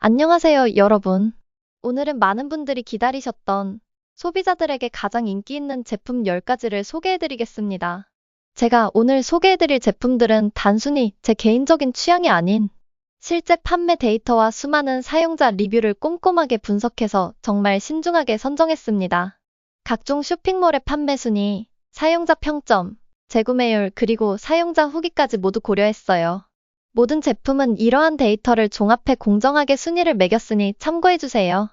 안녕하세요, 여러분. 오늘은 많은 분들이 기다리셨던 소비자들에게 가장 인기 있는 제품 10가지를 소개해드리겠습니다. 제가 오늘 소개해드릴 제품들은 단순히 제 개인적인 취향이 아닌 실제 판매 데이터와 수많은 사용자 리뷰를 꼼꼼하게 분석해서 정말 신중하게 선정했습니다. 각종 쇼핑몰의 판매 순위, 사용자 평점, 재구매율, 그리고 사용자 후기까지 모두 고려했어요. 모든 제품은 이러한 데이터를 종합해 공정하게 순위를 매겼으니 참고해주세요.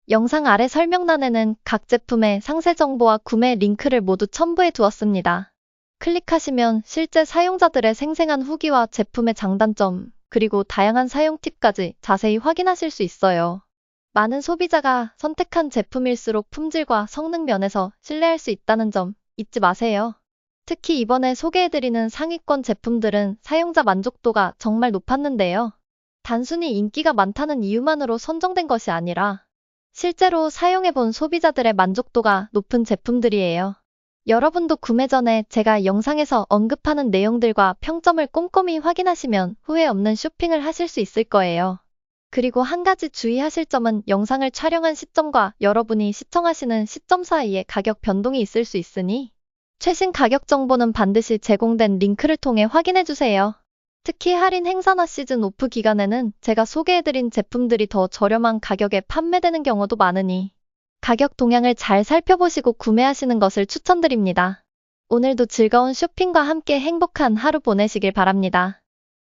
영상 아래 설명란에는 각 제품의 상세 정보와 구매 링크를 모두 첨부해 두었습니다. 클릭하시면 실제 사용자들의 생생한 후기와 제품의 장단점, 그리고 다양한 사용 팁까지 자세히 확인하실 수 있어요. 많은 소비자가 선택한 제품일수록 품질과 성능 면에서 신뢰할 수 있다는 점 잊지 마세요. 특히 이번에 소개해드리는 상위권 제품들은 사용자 만족도가 정말 높았는데요. 단순히 인기가 많다는 이유만으로 선정된 것이 아니라 실제로 사용해본 소비자들의 만족도가 높은 제품들이에요. 여러분도 구매 전에 제가 영상에서 언급하는 내용들과 평점을 꼼꼼히 확인하시면 후회 없는 쇼핑을 하실 수 있을 거예요. 그리고 한 가지 주의하실 점은 영상을 촬영한 시점과 여러분이 시청하시는 시점 사이에 가격 변동이 있을 수 있으니 최신 가격 정보는 반드시 제공된 링크를 통해 확인해주세요. 특히 할인 행사나 시즌 오프 기간에는 제가 소개해드린 제품들이 더 저렴한 가격에 판매되는 경우도 많으니 가격 동향을 잘 살펴보시고 구매하시는 것을 추천드립니다. 오늘도 즐거운 쇼핑과 함께 행복한 하루 보내시길 바랍니다.